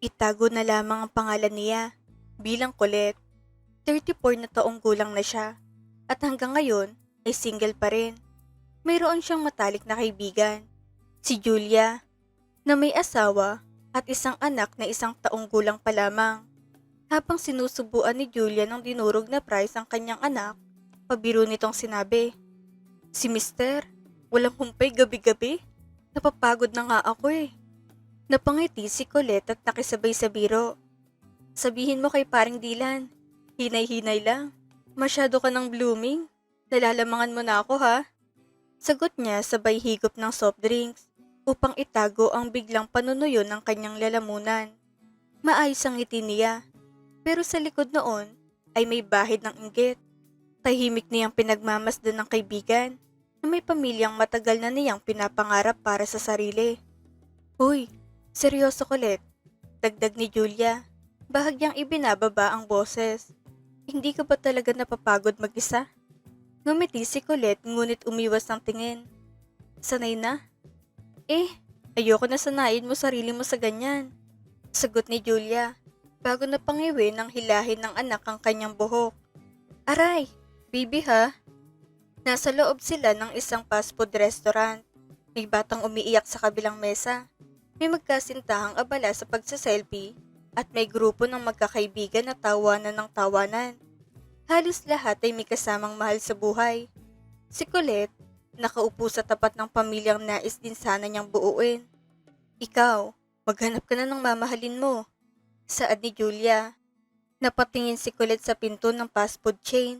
Itago na lamang ang pangalan niya bilang Colette. 34 na taong gulang na siya at hanggang ngayon ay single pa rin. Mayroon siyang matalik na kaibigan, si Julia, na may asawa at isang anak na 1 taong gulang pa lamang. Habang sinusubuan ni Julia ng dinurog na prize ang kanyang anak, pabiro nitong sinabi, "Si Mister, walang humpay gabi-gabi? Napapagod na nga ako eh." Napangiti si Colette at nakisabay sa biro. "Sabihin mo kay paring Dylan, hinay-hinay lang. Masyado ka ng blooming. Nalalamangan mo na ako ha." Sagot niya sabay higop ng soft drinks upang itago ang biglang panunuyo ng kanyang lalamunan. Maayos ang ngiti niya, pero sa likod noon ay may bahid ng inggit. Tahimik niyang pinagmamasdan ng kaibigan na may pamilyang matagal na niyang pinapangarap para sa sarili. "Uy, seryoso Colette," dagdag ni Julia. Bahagyang ibinababa ang boses. "Hindi ka ba talaga napapagod mag-isa?" Ngumiti si Colette ngunit umiwas ng tingin. "Sanay na?" "Eh, ayoko na sanayin mo sarili mo sa ganyan," sagot ni Julia, bago na pangiwi ng hilahin ng anak ang kanyang buhok. "Aray, baby ha?" Nasa loob sila ng isang fast food restaurant. May batang umiiyak sa kabilang mesa. May magkasintahang abala sa pagsaselfie at may grupo ng magkakaibigan na tawanan ng tawanan. Halos lahat ay may kasamang mahal sa buhay. Si Colette, nakaupo sa tapat ng pamilyang nais din sana niyang buuin. "Ikaw, maghanap ka na ng mamahalin mo," saad ni Julia. Napatingin si Colette sa pinto ng fast food chain.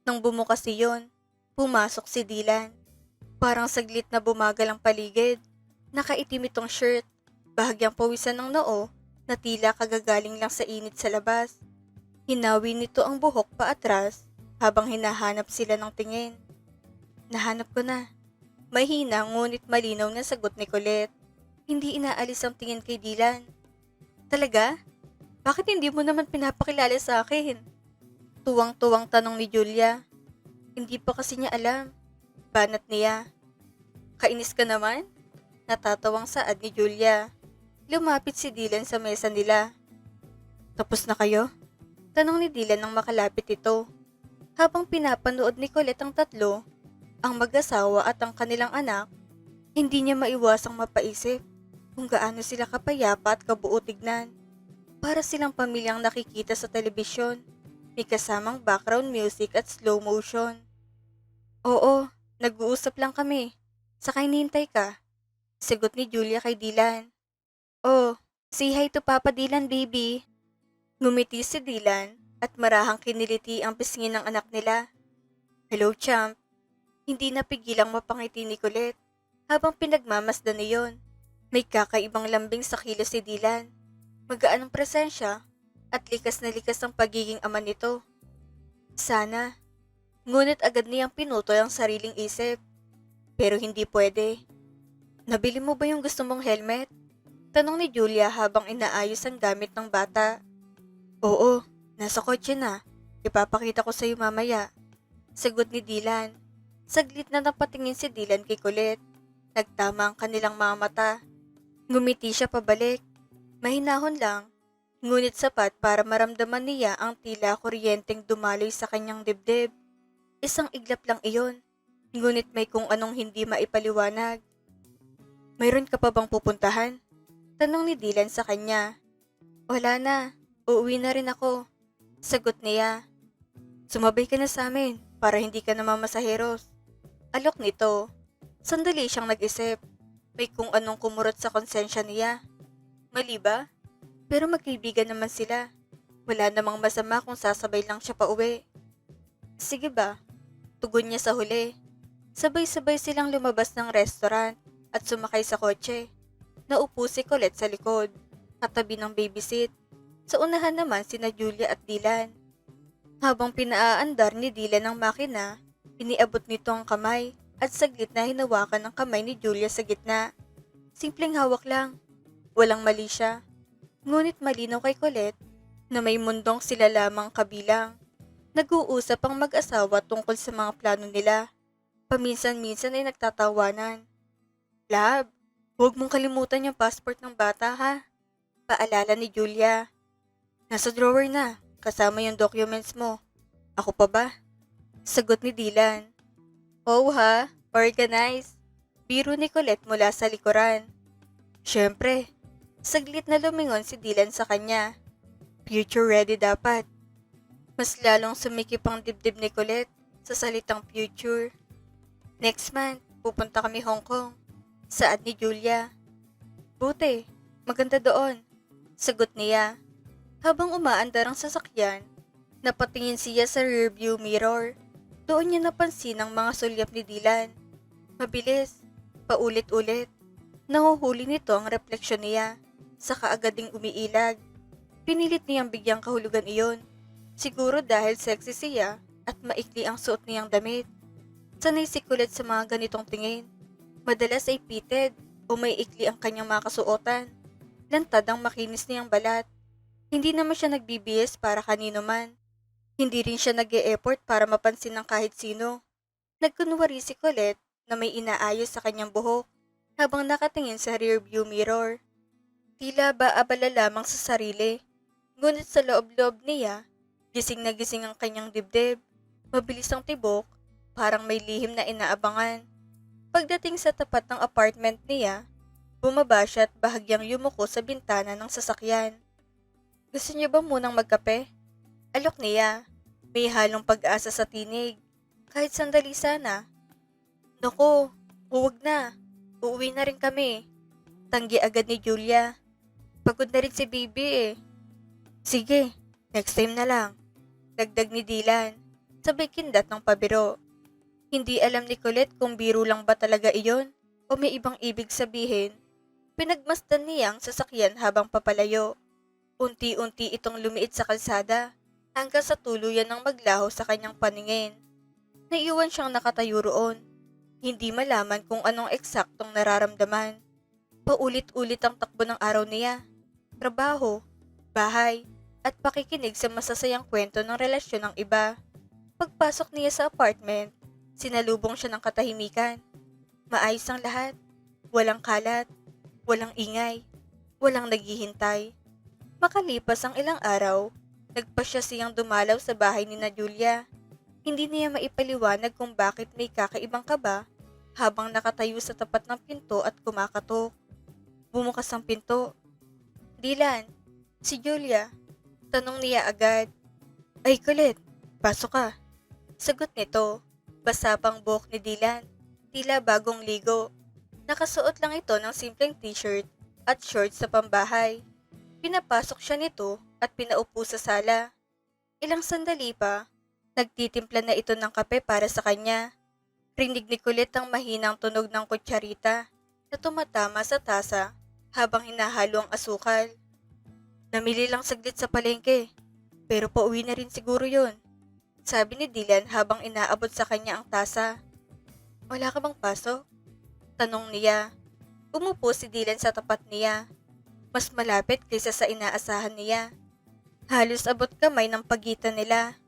Nang bumukas iyon, pumasok si Dylan. Parang saglit na bumagal ang paligid. Nakaitim itong shirt, bahagyang pawisan ng noo na tila kagagaling lang sa init sa labas. Hinawi nito ang buhok paatras habang hinahanap sila ng tingin. "Nahanap ko na." Mahina ngunit malinaw na sagot ni Colette. Hindi inaalis ang tingin kay Dylan. "Talaga? Bakit hindi mo naman pinapakilala sa akin?" Tuwang-tuwang tanong ni Julia. "Hindi pa kasi niya alam." Banat niya. "Kainis ka naman?" Natatawang saad ni Julia. Lumapit si Dylan sa mesa nila. "Tapos na kayo?" Tanong ni Dylan nang makalapit ito. Habang pinapanood ni Colette ang tatlo, ang mag-asawa at ang kanilang anak, hindi niya maiwasang mapaisip kung gaano sila kapayapa at kabuo tignan. Para silang pamilyang nakikita sa telebisyon, may kasamang background music at slow motion. "Oo, nag-uusap lang kami. Saka hinihintay ka," sagot ni Julia kay Dylan. "Oh, say hi to Papa Dylan, baby." Ngumiti si Dylan at marahang kiniliti ang pisngi ng anak nila. "Hello, champ." Hindi napigilang mapangiti ni Colette habang pinagmamasdan niyon. May kakaibang lambing sa kilos si Dylan. Magaan ang presensya at likas na likas ang pagiging ama nito. Sana. Ngunit agad niyang pinutol ang sariling isip. Pero hindi pwede. "Nabili mo ba yung gusto mong helmet?" Tanong ni Julia habang inaayos ang gamit ng bata. "Oo, nasa kotse na. Ipapakita ko sa'yo mamaya," sagot ni Dylan. Saglit na napatingin si Dylan kay Colette. Nagtama ang kanilang mga mata. Ngumiti siya pabalik. Mahinahon lang, ngunit sapat para maramdaman niya ang tila kuryenteng dumaloy sa kanyang dibdib. Isang iglap lang iyon, ngunit may kung anong hindi maipaliwanag. "Mayroon ka pa bang pupuntahan?" Tanong ni Dylan sa kanya. "Wala na, uuwi na rin ako," sagot niya. "Sumabay ka na sa amin para hindi ka namamasaheros." Alok nito. Sandali siyang nag-isip. May kung anong kumurot sa konsensya niya. Mali ba? Pero magkaibigan naman sila. Wala namang masama kung sasabay lang siya pa uwi. "Sige ba?" Tugon niya sa huli. Sabay-sabay silang lumabas ng restaurant at sumakay sa kotse. Naupo si Colette sa likod, katabi ng baby seat. Sa unahan naman sina Julia at Dylan. Habang pinaaandar ni Dylan ang makina, iniabot nito ang kamay at saglit na hinawakan ang kamay ni Julia sa gitna. Simpleng hawak lang. Walang mali siya. Ngunit malinaw kay Colette na may mundong sila lamang kabilang. Nag-uusap ang mag-asawa tungkol sa mga plano nila. Paminsan-minsan ay nagtatawanan. "Lab, huwag mong kalimutan yung passport ng bata ha." Paalala ni Julia. Nasa drawer na, kasama yung documents mo. Ako pa ba? Sagot ni Dylan. Oh ha, organize. Biro ni Colette mula sa likuran. Siyempre, saglit na lumingon si Dylan sa kanya. Future ready dapat. Mas lalong sumikip ang dibdib ni Colette sa salitang future. Next month, pupunta kami Hong Kong. Saad ni Julia. Buti, maganda doon. Sagot niya. Habang umaandar ang sasakyan, napatingin siya sa rearview mirror. Doon niya napansin ang mga sulyap ni Dylan. Mabilis, paulit-ulit. Nahuhuli nito ang refleksyon niya, saka agad ding umiilag. Pinilit niyang bigyang kahulugan iyon. Siguro dahil sexy siya at maikli ang suot niyang damit. Sanay si Colette sa mga ganitong tingin. Madalas ay pitted o may ikli ang kanyang mga kasuotan. Lantad ang makinis niyang balat. Hindi naman siya nagbibihis para kanino man. Hindi rin siya nag-e-effort para mapansin ng kahit sino. Nagkunwari si Colette na may inaayos sa kanyang buhok habang nakatingin sa rearview mirror. Tila ba abala lamang sa sarili. Ngunit sa loob-loob niya, gising na gising ang kanyang dibdib. Mabilis ang tibok, parang may lihim na inaabangan. Pagdating sa tapat ng apartment niya, bumaba siya at bahagyang yumuko sa bintana ng sasakyan. Gusto niyo ba munang magkape? Alok niya. May halong pag-asa sa tinig. Kahit sandali sana. Naku, huwag na. Uuwi na rin kami. Tanggi agad ni Julia. Pagod na rin si baby eh. Sige, next time na lang. Dagdag ni Dylan. Sabay kindat ng pabiro. Hindi alam ni Colette kung biro lang ba talaga iyon o may ibang ibig sabihin. Pinagmasdan niya ang sasakyan habang papalayo. Unti-unti itong lumiit sa kalsada hanggang sa tuluyan ng maglaho sa kanyang paningin. Naiwan siyang nakatayo roon. Hindi malaman kung anong eksaktong nararamdaman. Paulit-ulit ang takbo ng araw niya. Trabaho, bahay, at pakikinig sa masasayang kwento ng relasyon ng iba. Pagpasok niya sa apartment, sinalubong siya ng katahimikan. Maayos ang lahat. Walang kalat, walang ingay, walang naghihintay. Makalipas ang ilang araw, nagpasya siyang dumalaw sa bahay ni na Julia. Hindi niya maipaliwanag kung bakit may kakaibang kaba habang nakatayo sa tapat ng pinto at kumakatok. Bumukas ang pinto. Dylan, si Julia. Tanong niya agad. Ay Colette, pasok ka. Sagot nito. Basa pang buhok ni Dylan. Tila bagong ligo. Nakasuot lang ito ng simpleng t-shirt at shorts sa pambahay. Pinapasok siya nito at pinaupo sa sala. Ilang sandali pa, nagtitimpla na ito ng kape para sa kanya. Rinig ni Colette ang mahinang tunog ng kutsarita na tumatama sa tasa habang hinahalo ang asukal. Namili lang saglit sa palengke, pero pauwi na rin siguro yon. Sabi ni Dylan habang inaabot sa kanya ang tasa. Wala ka bang pasok? Tanong niya. Umupo si Dylan sa tapat niya. Mas malapit kaysa sa inaasahan niya. Halos abot kamay ng pagitan nila.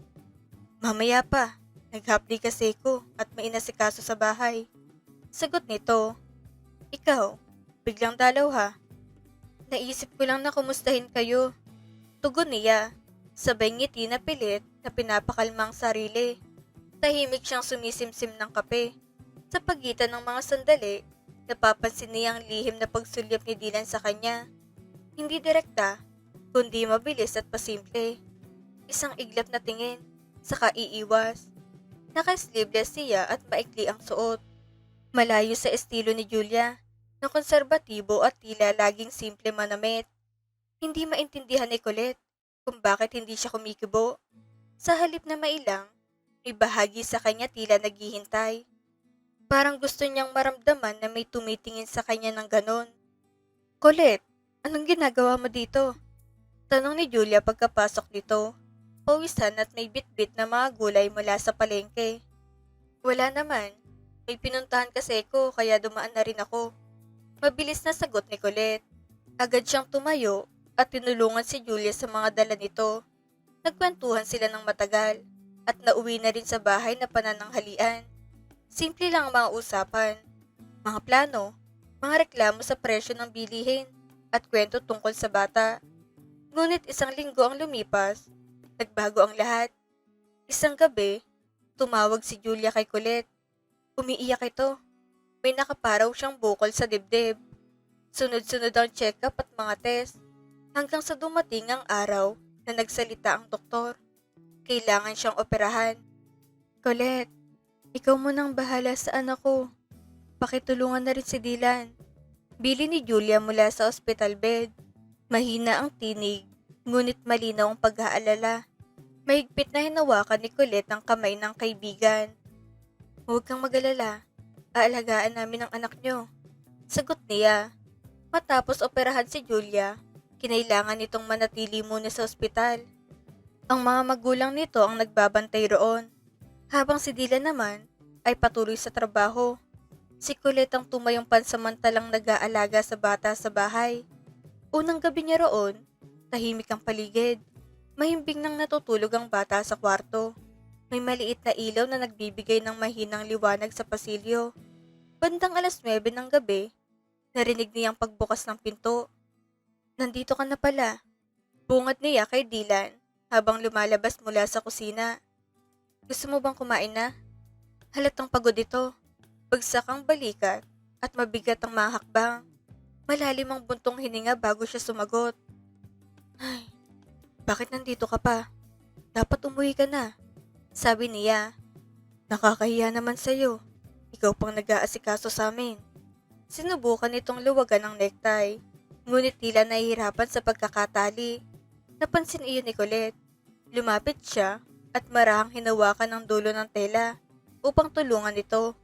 Mamaya pa, naghapdi kasi ko at may inasikaso sa bahay. Sagot nito. Ikaw, biglang dalaw ha. Naisip ko lang na kumustahin kayo. Tugon niya. Sabay ngiti na pilit na pinapakalmang sarili. Tahimik siyang sumisimsim ng kape. Sa pagitan ng mga sandali, napapansin niya ang lihim na pagsulyap ni Dylan sa kanya. Hindi direkta, kundi mabilis at pasimple. Isang iglap na tingin, saka iiwas. Naka-sleeveless siya at maikli ang suot. Malayo sa estilo ni Julia, na konserbatibo at tila laging simple manamit. Hindi maintindihan ni Colette kung bakit hindi siya kumikibo. Sa halip na mailang, may bahagi sa kanya tila naghihintay. Parang gusto niyang maramdaman na may tumitingin sa kanya ng ganon. Colette, anong ginagawa mo dito? Tanong ni Julia pagkapasok dito. Pawisan at may bitbit na mga gulay mula sa palengke. Wala naman. May pinuntahan kasi ko kaya dumaan na rin ako. Mabilis na sagot ni Colette. Agad siyang tumayo at tinulungan si Julia sa mga dala nito. Nagkwentuhan sila ng matagal at nauwi na rin sa bahay na panananghalian. Simple lang ang mga usapan, mga plano, mga reklamo sa presyo ng bilihin. at kwento tungkol sa bata. Ngunit isang linggo ang lumipas, nagbago ang lahat. Isang gabi, tumawag si Julia kay Colette. Umiiyak ito. May nakaparaw siyang bukol sa dibdib. Sunod-sunod ang check-up at mga test hanggang sa dumating ang araw na nagsalita ang doktor. Kailangan siyang operahan. Colette, ikaw munang bahala sa anak ko. Pakitulungan na rin si Dylan. Bili ni Julia mula sa hospital bed. Mahina ang tinig, ngunit malinaw ang pag-aalala. Mahigpit na hinawakan ni Colette ang kamay ng kaibigan. Huwag kang mag-alala. Aalagaan namin ang anak niyo. Sagot niya. Matapos operahan si Julia, kinailangan nitong manatili muna sa ospital. Ang mga magulang nito ang nagbabantay roon, habang si Dylan naman ay patuloy sa trabaho. Si Colette ang tumayong pansamantalang nag-aalaga sa bata sa bahay. Unang gabi niya roon, tahimik ang paligid. Mahimbing nang natutulog ang bata sa kwarto. May maliit na ilaw na nagbibigay ng mahinang liwanag sa pasilyo. Bandang 9:00 ng gabi, narinig niyang pagbukas ng pinto. Nandito ka na pala. Bungad niya kay Dylan habang lumalabas mula sa kusina. Gusto mo bang kumain na? Halatang pagod ito. Bagsak ang balikat at mabigat ang mga hakbang. Malalim ang buntong hininga bago siya sumagot. Ay, bakit nandito ka pa? Dapat umuwi ka na. Sabi niya. Nakakahiya naman sa'yo. Ikaw pang nag-aasikaso sa amin. Sinubukan nitong luwagan ng necktie. Ngunit tila nahihirapan sa pagkakatali. Napansin iyon ni Colette. Lumapit siya at marahang hinawakan ng dulo ng tela upang tulungan ito.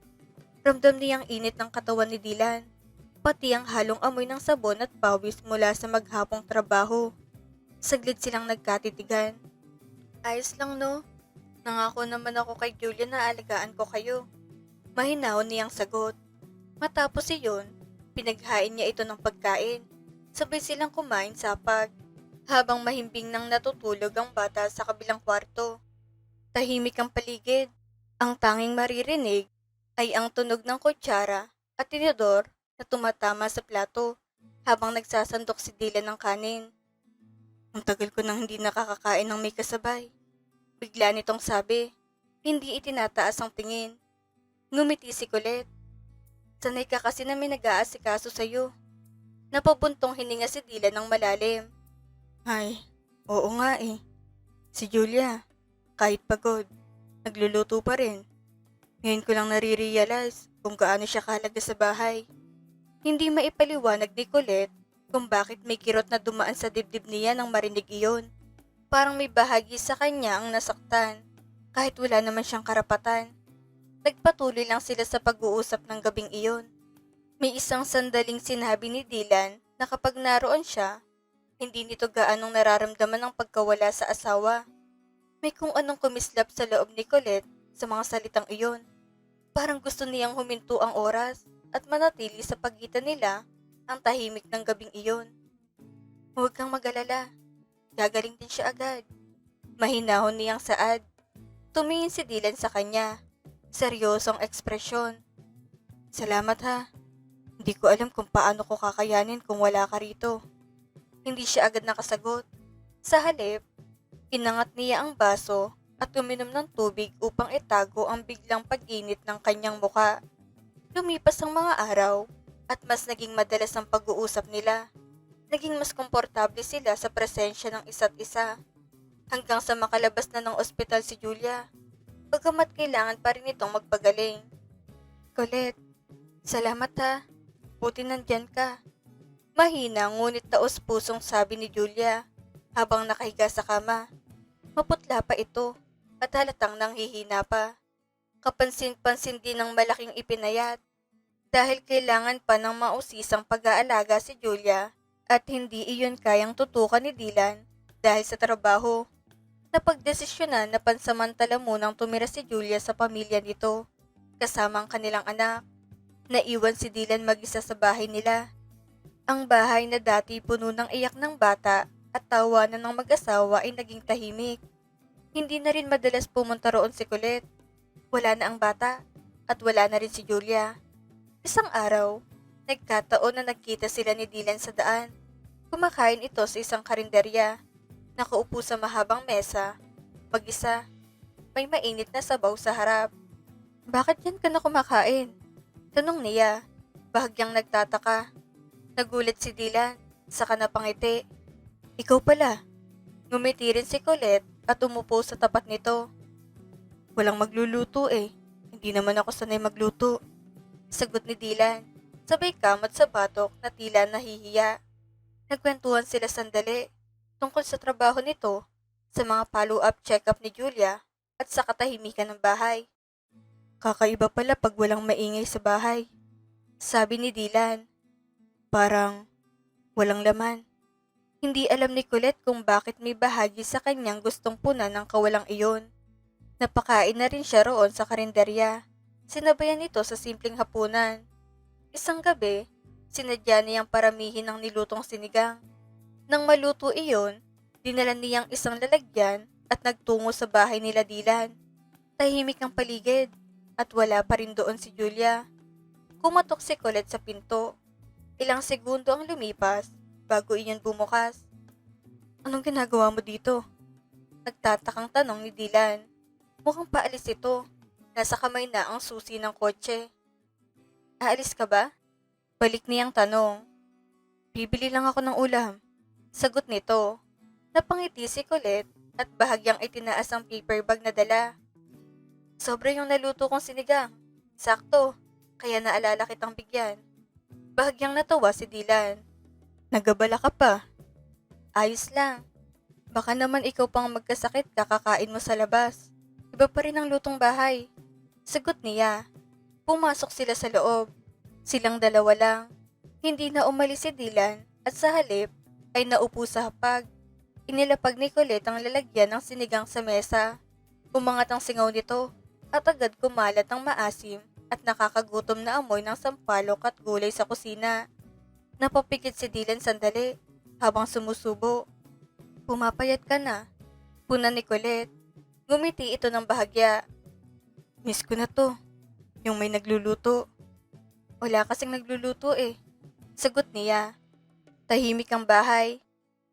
Ramdam niyang init ng katawan ni Dylan, pati ang halong amoy ng sabon at pawis mula sa maghapong trabaho. Saglit silang nagkatitigan. Ayos lang no? Nangako naman ako kay Julia na alagaan ko kayo. Mahinahon niyang sagot. Matapos iyon, pinaghain niya ito ng pagkain. Sabay silang kumain sapag, habang mahimbing nang natutulog ang bata sa kabilang kwarto. Tahimik ang paligid. Ang tanging maririnig ay ang tunog ng kutsara at tinidor na tumatama sa plato habang nagsasandok si Dylan ng kanin. Ang tagal ko nang hindi nakakakain ng may kasabay. Bigla nitong sabi, hindi itinataas ang tingin. Ngumiti si Colette. Sanay ka kasi na may nag-aasikaso sa'yo. Napabuntong hininga si Dylan ng malalim. Ay, oo nga eh. Si Julia, kahit pagod, nagluluto pa rin. Ngayon ko lang nare-realize kung gaano siya kahalaga sa bahay. Hindi maipaliwanag ni Colette kung bakit may kirot na dumaan sa dibdib niya nang marinig iyon. Parang may bahagi sa kanya ang nasaktan, kahit wala naman siyang karapatan. Nagpatuloy lang sila sa pag-uusap ng gabing iyon. May isang sandaling sinabi ni Dylan na kapag naroon siya, hindi nito gaanong nararamdaman ang pagkawala sa asawa. May kung anong kumislap sa loob ni Colette sa mga salitang iyon. Parang gusto niyang huminto ang oras at manatili sa pagitan nila ang tahimik ng gabing iyon. Huwag kang mag-alala. Gagaling din siya agad. Mahinahon niyang saad. Tumingin si Dylan sa kanya. Seryosong ekspresyon. Salamat ha. Hindi ko alam kung paano ko kakayanin kung wala ka rito. Hindi siya agad nakasagot. Sa halip, inangat niya ang baso at uminom ng tubig upang itago ang biglang pag-init ng kanyang muka. Lumipas ang mga araw at mas naging madalas ang pag-uusap nila. Naging mas komportable sila sa presensya ng isa't isa. Hanggang sa makalabas na ng ospital si Julia. Bagamat kailangan pa rin itong magpagaling. Colette, salamat ha. Buti nandyan ka. Mahina ngunit taos-pusong sabi ni Julia habang nakahiga sa kama. Maputla pa ito at halatang nanghihina pa. Kapansin-pansin din ng malaking ipinayat dahil kailangan pa ng mausisang pag-aalaga si Julia at hindi iyon kayang tutukan ni Dylan dahil sa trabaho. Napagdesisyonan na pansamantala munang tumira si Julia sa pamilya nito kasama ang kanilang anak. Naiwan si Dylan mag-isa sa bahay nila. Ang bahay na dati puno ng iyak ng bata at tawanan ng mag-asawa ay naging tahimik. Hindi na rin madalas pumunta roon si Colette. Wala na ang bata at wala na rin si Julia. Isang araw, nagkataon na nagkita sila ni Dylan sa daan. Kumakain ito sa isang karinderya. Nakaupo sa mahabang mesa, mag-isa. May mainit na sabaw sa harap. Bakit yan ka na kumakain? Tanong niya, bahagyang nagtataka. Nagulat si Dylan, saka napangiti. Ikaw pala. Ngumiti rin si Colette at umupo sa tapat nito. Walang magluluto eh. Hindi naman ako sanay magluto. Sagot ni Dylan, sabay kamot sa batok na tila nahihiya. Nagkwentuhan sila sandali tungkol sa trabaho nito, sa mga follow-up check-up ni Julia at sa katahimikan ng bahay. Kakaiba pala pag walang maingay sa bahay. Sabi ni Dylan, parang walang laman. Hindi alam ni Colette kung bakit may bahagi sa kanyang gustong punan ng kawalang iyon. Napakain na rin siya roon sa karinderya. Sinabayan ito sa simpleng hapunan. Isang gabi, sinadya niyang paramihin ng nilutong sinigang. Nang maluto iyon, dinala niyang isang lalagyan at nagtungo sa bahay nila Dylan. Tahimik ang paligid at wala pa rin doon si Julia. Kumatok si Colette sa pinto. Ilang segundo ang lumipas bago iyon bumukas. Anong ginagawa mo dito? Nagtatakang tanong ni Dylan. Mukhang paalis ito. Nasa kamay na ang susi ng kotse. Aalis ka ba? Balik niyang tanong. Bibili lang ako ng ulam. Sagot nito. Napangiti si Colette at bahagyang itinaas ang paper bag na dala. Sobra yung naluto kong sinigang. Sakto, kaya naalala kitang bigyan. Bahagyang natawa si Dylan. Nagabala ka pa. Ayos lang. Baka naman ikaw pang magkasakit kakakain mo sa labas. Iba pa rin ang lutong bahay. Sagot niya. Pumasok sila sa loob. Silang dalawa lang. Hindi na umalis si Dylan at sa halip ay naupo sa hapag. Inilapag ni Colette ang lalagyan ng sinigang sa mesa. Umangat ang singaw nito at agad kumalat ang maasim at nakakagutom na amoy ng sampalok at gulay sa kusina. Napapikit si Dylan sandali habang sumusubo. Pumapayat ka na. Puna ni Colette. Ngumiti ito ng bahagya. Miss ko na to. Yung may nagluluto. Wala kasing nagluluto eh. Sagot niya. Tahimik ang bahay.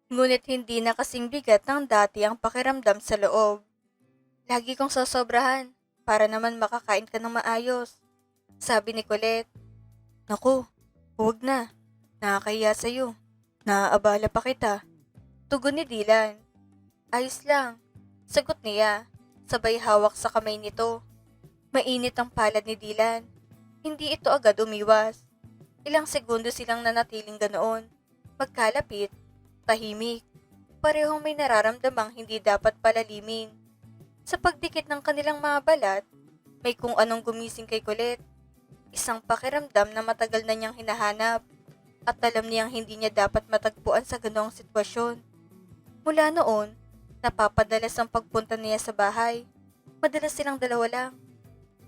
Ngunit hindi na kasing bigat ng dati ang pakiramdam sa loob. Lagi kong sasobrahan para naman makakain ka ng maayos. Sabi ni Colette. Naku, huwag na. Nakakahiya sa'yo. Naaabala pa kita. Tugon ni Dylan. Ayos lang. Sagot niya. Sabay hawak sa kamay nito. Mainit ang palad ni Dylan. Hindi ito agad umiwas. Ilang segundo silang nanatiling ganoon. Magkalapit, tahimik. Parehong may nararamdamang hindi dapat palalimin. Sa pagdikit ng kanilang mga balat, may kung anong gumising kay Colette. Isang pakiramdam na matagal na niyang hinahanap at alam niyang hindi niya dapat matagpuan sa ganoong sitwasyon. Mula noon, napapadalas ang pagpunta niya sa bahay. Madalas silang dalawa lang.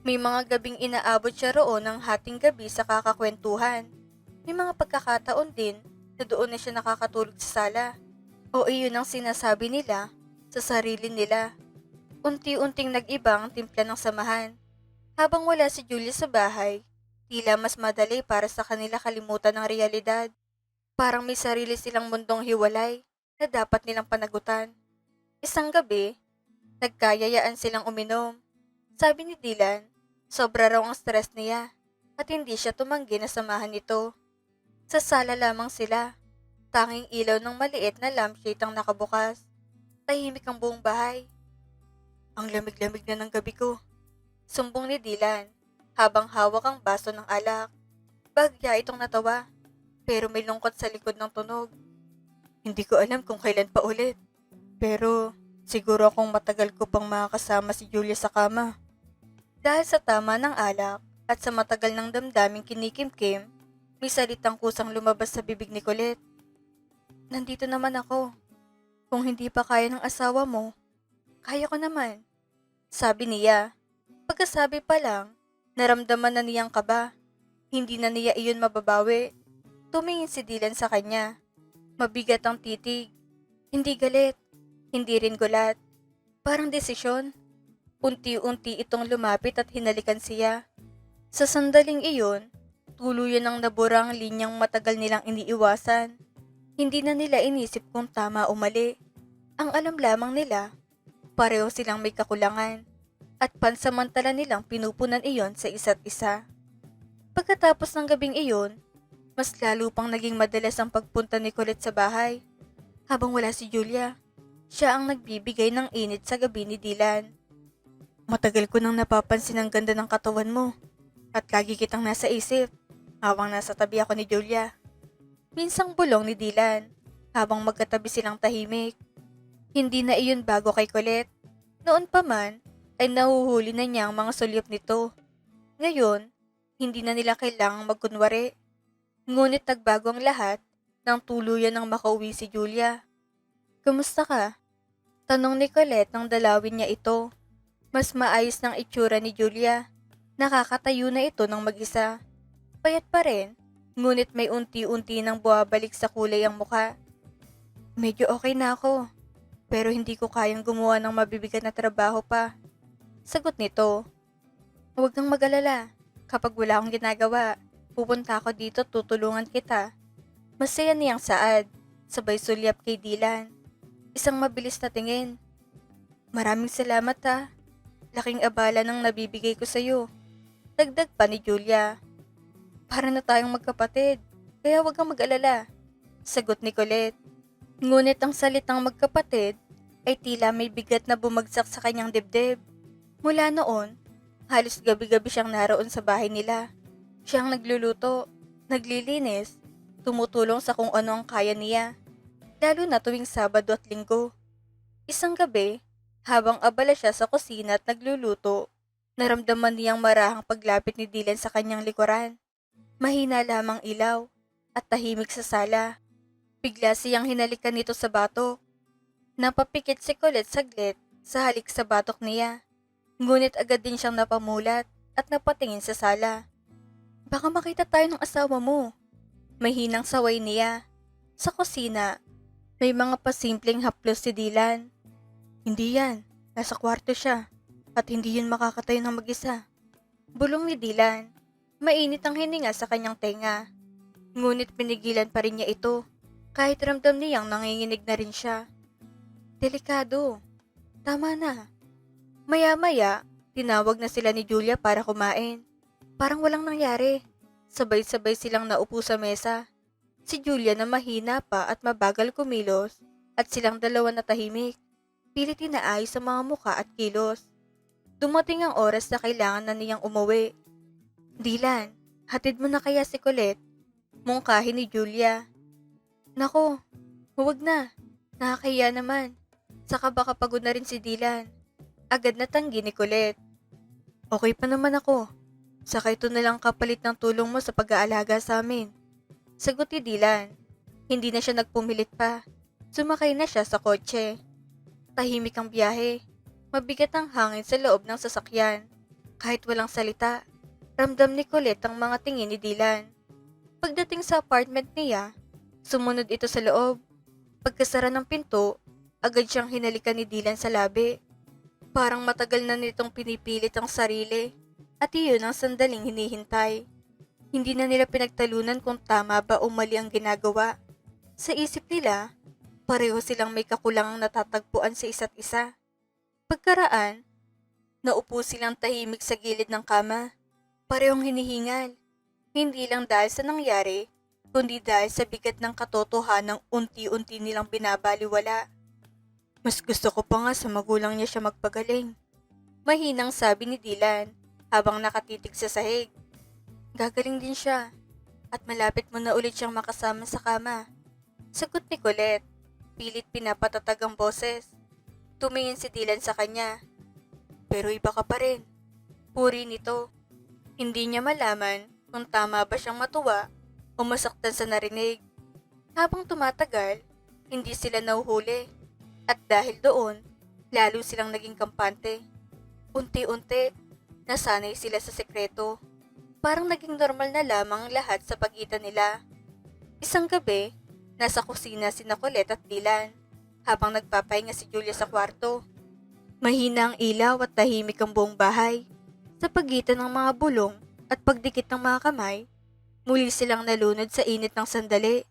May mga gabing inaabot siya roon ng hating gabi sa kakakwentuhan. May mga pagkakataon din na doon na siya nakakatulog sa sala. O iyon ang sinasabi nila sa sarili nila. Unti-unting nag-iba ang timpla ng samahan. Habang wala si Julia sa bahay, tila mas madali para sa kanila kalimutan ng realidad. Parang may sarili silang mundong hiwalay na dapat nilang panagutan. Isang gabi, nagkayayaan silang uminom. Sabi ni Dylan, sobra raw ang stress niya at hindi siya tumanggi na samahan nito. Sa sala lamang sila. Tanging ilaw ng maliit na lampshade ang nakabukas. Tahimik ang buong bahay. Ang lamig-lamig na ng gabi ko. Sumbong ni Dylan habang hawak ang baso ng alak. Bagya itong natawa pero may lungkot sa likod ng tunog. Hindi ko alam kung kailan pa ulit. Pero siguro akong matagal ko pang makakasama si Julia sa kama. Dahil sa tama ng alak at sa matagal ng damdaming kinikimkim, may salitang kusang lumabas sa bibig ni Colette. Nandito naman ako. Kung hindi pa kaya ng asawa mo, kaya ko naman. Sabi niya. Pagkasabi pa lang, naramdaman na niyang kaba. Hindi na niya iyon mababawi. Tumingin si Dylan sa kanya. Mabigat ang titig. Hindi galit. Hindi rin gulat. Parang desisyon. Unti-unti itong lumapit at hinalikan siya. Sa sandaling iyon, tuluyan ang nabura ang linyang matagal nilang iniiwasan. Hindi na nila inisip kung tama o mali. Ang alam lamang nila, pareho silang may kakulangan at pansamantala nilang pinupunan iyon sa isa't isa. Pagkatapos ng gabing iyon, mas lalo pang naging madalas ang pagpunta ni Colette sa bahay. Habang wala si Julia, siya ang nagbibigay ng init sa gabi ni Dylan. Matagal ko nang napapansin ang ganda ng katawan mo at lagi kitang nasa isip habang nasa tabi ako ni Julia. Minsang bulong ni Dylan habang magkatabi silang tahimik. Hindi na iyon bago kay Colette. Noon pa man ay nahuhuli na niya ang mga sulyap nito. Ngayon, hindi na nila kailangang magkunwari. Ngunit nagbago ang lahat nang tuluyan ng makauwi si Julia. "Kumusta ka?" Tanong ni Colette nang dalawin niya ito. Mas maayos ng itsura ni Julia. Nakakatayo na ito ng mag-isa. Payat pa rin, ngunit may unti-unti nang buwabalik sa kulay ang muka. "Medyo okay na ako, pero hindi ko kayang gumawa ng mabibigat na trabaho pa." Sagot nito. "Huwag kang mag-alala. Kapag wala akong ginagawa, pupunta ako dito at tutulungan kita." Masaya niyang saad, sabay sulyap kay Dylan. Isang mabilis na tingin. "Maraming salamat ha. Laking abala ng nabibigay ko sa'yo." Dagdag pa ni Julia. "Para na tayong magkapatid, kaya huwag kang mag-alala." Sagot ni Colette. Ngunit ang salitang magkapatid ay tila may bigat na bumagsak sa kanyang dibdib. Mula noon, halos gabi-gabi siyang naroon sa bahay nila. Siyang nagluluto, naglilinis, tumutulong sa kung ano ang kaya niya, lalo na tuwing Sabado at Linggo. Isang gabi, habang abala siya sa kusina at nagluluto, naramdaman niyang marahang paglapit ni Dylan sa kanyang likuran. Mahina lamang ilaw at tahimik sa sala. Bigla siyang hinalikan nito sa batok. Napapikit si Colette saglit sa halik sa batok niya. Ngunit agad din siyang napamulat at napatingin sa sala. "Baka makita tayo ng asawa mo." May hinang saway niya. Sa kusina, may mga pasimpleng haplos si Dylan. "Hindi yan, nasa kwarto siya at hindi yun makakatayo ng mag-isa." Bulong ni Dylan. Mainit ang hininga sa kanyang tenga. Ngunit pinigilan pa rin niya ito kahit ramdam niyang nanginginig na rin siya. "Delikado. Tama na." Maya-maya, tinawag na sila ni Julia para kumain. Parang walang nangyari. Sabay-sabay silang naupo sa mesa. Si Julia na mahina pa at mabagal kumilos at silang dalawa na tahimik. Pilit inaayos sa mga muka at kilos. Dumating ang oras na kailangan na niyang umuwi. "Dylan, hatid mo na kaya si Colette?" Mungkahi ni Julia. "Nako, huwag na. Nakakahiya naman. Saka baka pagod na rin si Dylan." Agad na tanggi ni Colette. "Okay pa naman ako. Saka ito na lang kapalit ng tulong mo sa pag-aalaga sa amin." Sagot ni Dylan. Hindi na siya nagpumilit pa. Sumakay na siya sa kotse. Tahimik ang biyahe. Mabigat ang hangin sa loob ng sasakyan. Kahit walang salita, ramdam ni Colette ang mga tingin ni Dylan. Pagdating sa apartment niya, sumunod ito sa loob. Pagkasara ng pinto, agad siyang hinalikan ni Dylan sa labi. Parang matagal na nitong pinipilit ang sarili at iyon ang sandaling hinihintay. Hindi na nila pinagtalunan kung tama ba o mali ang ginagawa. Sa isip nila, pareho silang may kakulangang natatagpuan sa isa't isa. Pagkaraan, naupo silang tahimik sa gilid ng kama. Parehong hinihingal. Hindi lang dahil sa nangyari, kundi dahil sa bigat ng katotohanang unti-unti nilang binabaliwala. "Mas gusto ko pa nga sa magulang niya siya magpagaling." Mahinang sabi ni Dylan habang nakatitig sa sahig. "Gagaling din siya at malapit mo na ulit siyang makasama sa kama." Sagot ni Colette. Pilit pinapatatag ang boses. Tumingin si Dylan sa kanya. "Pero iba ka pa rin." Puri nito. Hindi niya malaman kung tama ba siyang matuwa o masaktan sa narinig. Habang tumatagal, hindi sila nahuhuli. At dahil doon, lalo silang naging kampante. Unti-unti, nasanay sila sa sekreto. Parang naging normal na lamang lahat sa pagitan nila. Isang gabi, nasa kusina sina Colette at Dylan, habang nagpapahinga si Julia sa kwarto. Mahina ang ilaw at tahimik ang buong bahay. Sa pagitan ng mga bulong at pagdikit ng mga kamay, muli silang nalunod sa init ng sandali.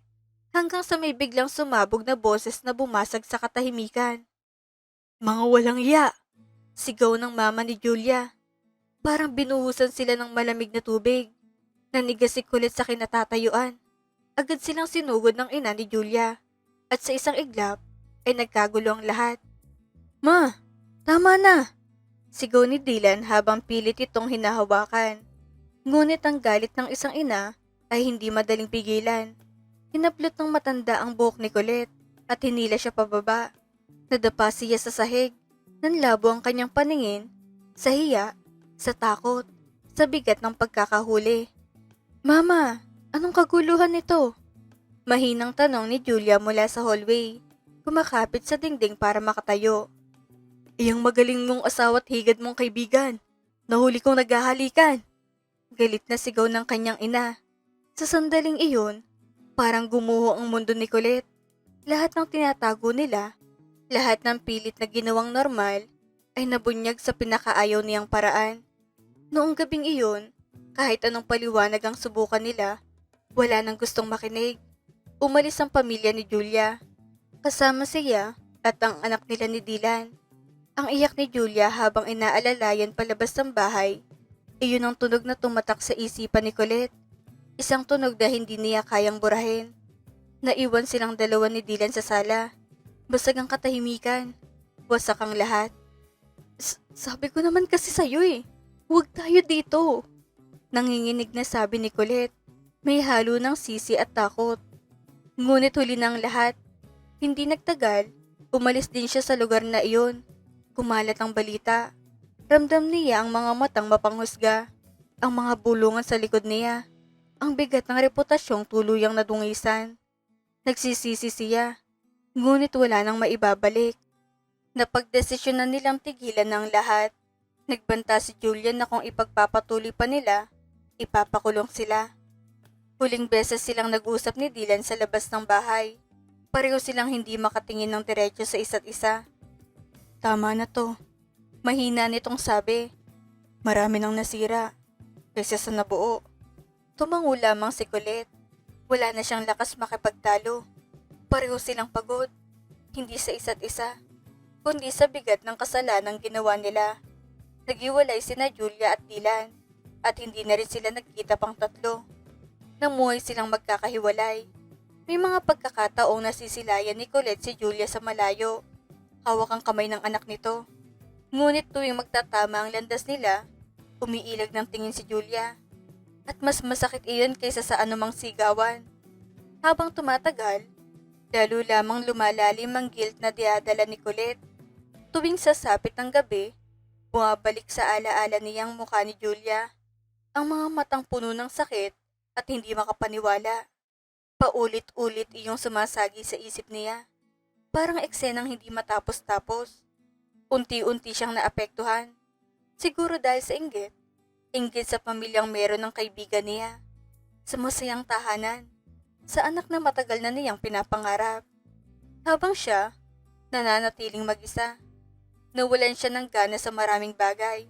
hanggang sa may biglang sumabog na boses na bumasag sa katahimikan. Mga walang iya! Sigaw ng mama ni Julia. Parang binuhusan sila ng malamig na tubig. Nanigas si Kulit sa kinatatayuan. Agad silang sinugod ng ina ni Julia. At sa isang iglap, ay nagkagulo ang lahat. Ma! Tama na! Sigaw ni Dylan habang pilit itong hinahawakan. Ngunit ang galit ng isang ina ay hindi madaling pigilan. Hinaplot ng matanda ang buhok ni Colette at hinila siya pababa. Nadapa siya sa sahig. Nanlabo ang kanyang paningin sa hiya, sa takot, sa bigat ng pagkakahuli. Mama, anong kaguluhan nito? Mahinang tanong ni Julia mula sa hallway. Kumakapit sa dingding para makatayo. Iyang magaling mong asawa at higad mong kaibigan. Nahuli kong naghahalikan. Galit na sigaw ng kanyang ina. Sa sandaling iyon, parang gumuho ang mundo ni Colette. Lahat ng tinatago nila, lahat ng pilit na ginawang normal, ay nabunyag sa pinakaayaw niyang paraan. Noong gabing iyon, kahit anong paliwanag ang subukan nila, wala nang gustong makinig. Umalis ang pamilya ni Julia. Kasama siya at ang anak nila ni Dylan. Ang iyak ni Julia habang inaalalayan palabas ng bahay, iyon ang tunog na tumatak sa isipan ni Colette. Isang tunog na hindi niya kayang burahin. Naiwan silang dalawa ni Dylan sa sala. Basag ang katahimikan. Wasak ang lahat. Sabi ko naman kasi sa'yo eh. Huwag tayo dito. Nanginginig na sabi ni Colette. May halo ng sisi at takot. Ngunit huli ng lahat. Hindi nagtagal, umalis din siya sa lugar na iyon. Kumalat ang balita. Ramdam niya ang mga matang mapanghusga. Ang mga bulungan sa likod niya. Ang bigat ng reputasyong tuluyang nadungisan. Nagsisisi siya. Ngunit wala nang maibabalik. Napagdesisyonan nilang tigilan ng lahat. Nagbanta si Julian na kung ipagpapatuloy pa nila, ipapakulong sila. Huling beses silang nag-usap ni Dylan sa labas ng bahay. Pareho silang hindi makatingin ng diretso sa isa't isa. Tama na to. Mahina nitong sabi. Marami nang nasira. Kaysa sa nabuo. Tumango lamang si Colette. Wala na siyang lakas makipagtalo. Pareho silang pagod. Hindi sa isa't isa, kundi sa bigat ng kasalanang ginawa nila. Naghiwalay sina Julia at Dylan. At hindi na rin sila nagkita pang tatlo. Namuhay silang magkakahiwalay. May mga pagkakataong nasisilayan ni Colette si Julia sa malayo. Hawak ang kamay ng anak nito. Ngunit tuwing magtatama ang landas nila, umiilag ng tingin si Julia. At mas masakit iyon kaysa sa anumang sigawan. Habang tumatagal, lalo lamang lumalalim ang guilt na diadala ni Colette. Tuwing sasapit ng gabi, bumabalik sa alaala niyang mukha ni Julia. Ang mga matang puno ng sakit at hindi makapaniwala. Paulit-ulit iyong sumasagi sa isip niya. Parang eksenang hindi matapos-tapos. Unti-unti siyang naapektuhan. Siguro dahil sa inggit. Inggit sa pamilyang meron ng kaibigan niya. Sa masayang tahanan. Sa anak na matagal na niyang pinapangarap. Habang siya, nananatiling mag-isa. Nawalan siya ng gana sa maraming bagay.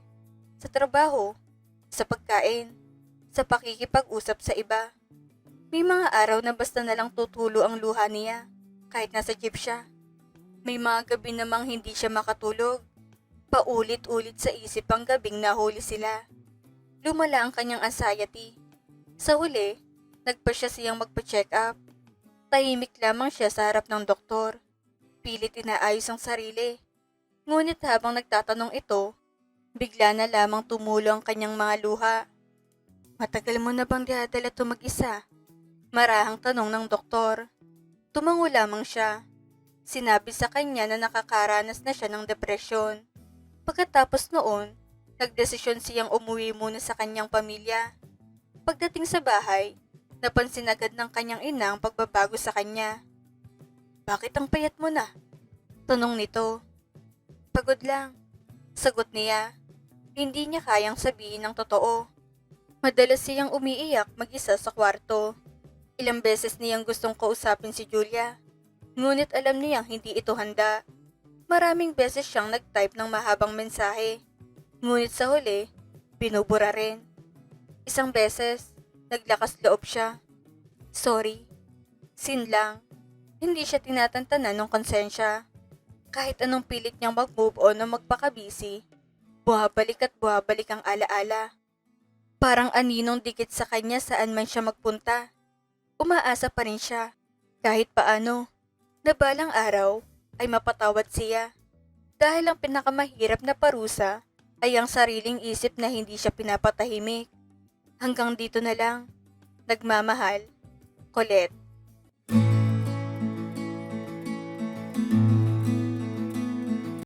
Sa trabaho, sa pagkain, sa pakikipag-usap sa iba. May mga araw na basta nalang tutulo ang luha niya, kahit nasa jeep siya. May mga gabi namang hindi siya makatulog. Paulit-ulit sa isip ang gabing nahuli sila. Lumala ang kanyang anxiety. Sa huli, nagpasya siyang magpa-check up. Tahimik lamang siya sa harap ng doktor. Pilit inaayos ang sarili. Ngunit habang nagtatanong ito, bigla na lamang tumulo ang kanyang mga luha. Matagal mo na bang dinadala ito mag-isa? Marahang tanong ng doktor. Tumango lamang siya. Sinabi sa kanya na nakakaranas na siya ng depresyon. Pagkatapos noon, nagdesisyon siyang umuwi muna sa kanyang pamilya. Pagdating sa bahay, napansin agad ng kanyang ina ang pagbabago sa kanya. Bakit ang payat mo na? Tanong nito. Pagod lang. Sagot niya. Hindi niya kayang sabihin ang totoo. Madalas siyang umiiyak mag-isa sa kwarto. Ilang beses niyang gustong kausapin si Julia. Ngunit alam niyang hindi ito handa. Maraming beses siyang nag-type ng mahabang mensahe. Ngunit sa huli, binubura rin. Isang beses, naglakas loob siya. Sorry. Sin lang, hindi siya tinatantanan ng konsensya. Kahit anong pilit niyang mag-move on o magpakabisi, buhabalik at buhabalik ang alaala. Parang aninong dikit sa kanya saan man siya magpunta. Umaasa pa rin siya, kahit paano, na balang araw ay mapatawad siya. Dahil ang pinakamahirap na parusa ay ang sariling isip na hindi siya pinapatahimik. Hanggang dito na lang. Nagmamahal, Colette.